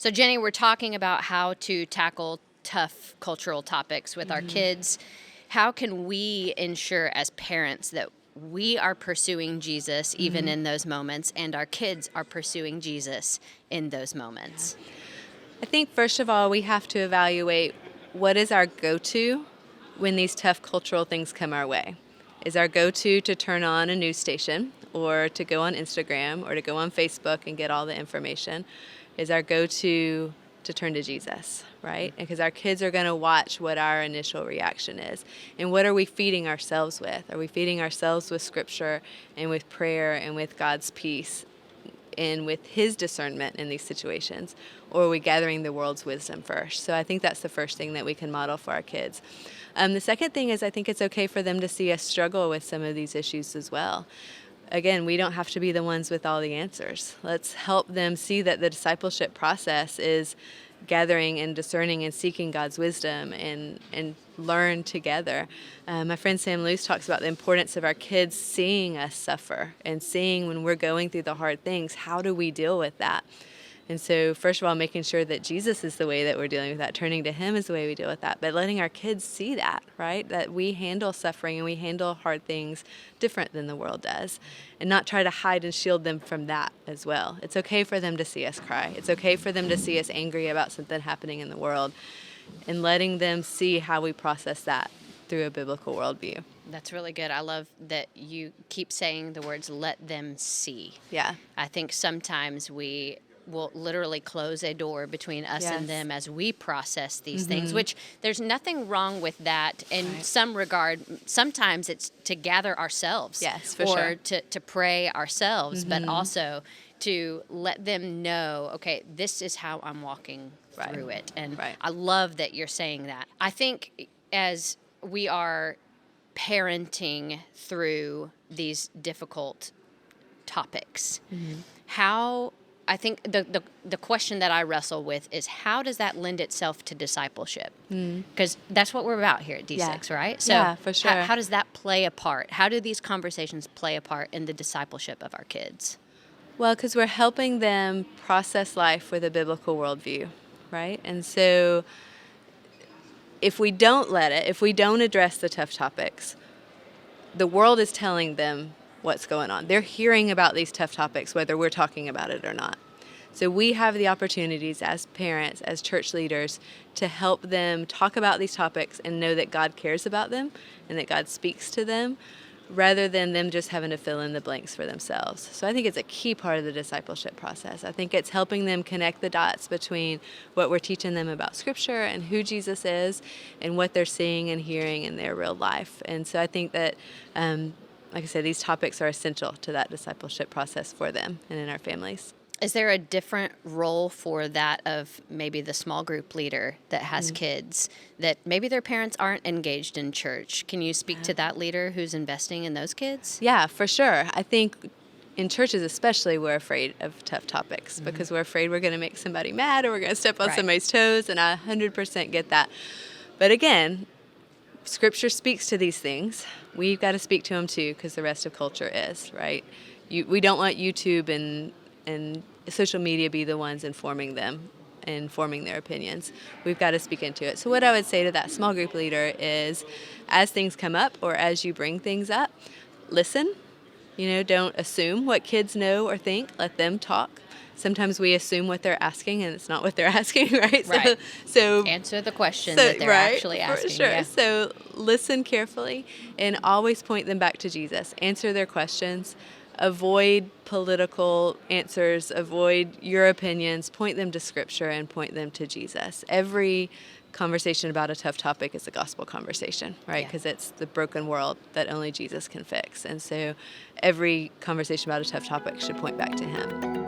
So, Jenny, we're talking about how to tackle tough cultural topics with our kids. How can we ensure as parents that we are pursuing Jesus even in those moments, and our kids are pursuing Jesus in those moments? I think, first of all, we have to evaluate what is our go-to when these tough cultural things come our way. Is our go-to to turn on a news station or to go on Instagram or to go on Facebook and get all the information? Is our go-to to turn to Jesus, right? Because our kids are going to watch what our initial reaction is. And what are we feeding ourselves with? Are we feeding ourselves with Scripture and with prayer and with God's peace and with His discernment in these situations? Or are we gathering the world's wisdom first? So I think that's the first thing that we can model for our kids. The second thing is I think it's okay for them to see us struggle with some of these issues as well. Again, we don't have to be the ones with all the answers. Let's help them see that the discipleship process is gathering and discerning and seeking God's wisdom and learn together. My friend Sam Luce talks about the importance of our kids seeing us suffer and seeing when we're going through the hard things, how do we deal with that? And so, first of all, making sure that Jesus is the way that we're dealing with that, turning to Him is the way we deal with that, but letting our kids see that, right? That we handle suffering and we handle hard things different than the world does, and not try to hide and shield them from that as well. It's okay for them to see us cry. It's okay for them to see us angry about something happening in the world, and letting them see how we process that through a biblical worldview. That's really good. I love that you keep saying the words, let them see. Yeah. I think sometimes we will literally close a door between us and them as we process these things, which there's nothing wrong with that in some regard. Sometimes it's to gather ourselves or to pray ourselves, but also to let them know, okay, this is how I'm walking through it. And I love that you're saying that. I think as we are parenting through these difficult topics, I think the question that I wrestle with is, how does that lend itself to discipleship? Because that's what we're about here at D6, right? So yeah, for sure. How does that play a part? How do these conversations play a part in the discipleship of our kids? Well, because we're helping them process life with a biblical worldview, right? And so if we don't if we don't address the tough topics, the world is telling them what's going on. They're hearing about these tough topics, whether we're talking about it or not. So we have the opportunities as parents, as church leaders, to help them talk about these topics and know that God cares about them and that God speaks to them, rather than them just having to fill in the blanks for themselves. So I think it's a key part of the discipleship process. I think it's helping them connect the dots between what we're teaching them about Scripture and who Jesus is and what they're seeing and hearing in their real life. And so I think that like I said, these topics are essential to that discipleship process for them and in our families. Is there a different role for that of maybe the small group leader that has kids that maybe their parents aren't engaged in church? Can you speak to that leader who's investing in those kids? Yeah, for sure. I think in churches especially, we're afraid of tough topics because we're afraid we're going to make somebody mad or we're going to step on somebody's toes, and I 100% get that. But again, Scripture speaks to these things. We've got to speak to them too, because the rest of culture is, right? We don't want YouTube and social media be the ones informing them and forming their opinions. We've got to speak into it. So what I would say to that small group leader is, as things come up or as you bring things up, listen. Don't assume what kids know or think. Let them talk. Sometimes we assume what they're asking, and it's not what they're asking, right? So answer the question that they're actually asking. For sure. Yeah. So listen carefully and always point them back to Jesus. Answer their questions. Avoid political answers. Avoid your opinions. Point them to Scripture and point them to Jesus. Every conversation about a tough topic is a gospel conversation, right? Because it's the broken world that only Jesus can fix. And so every conversation about a tough topic should point back to Him.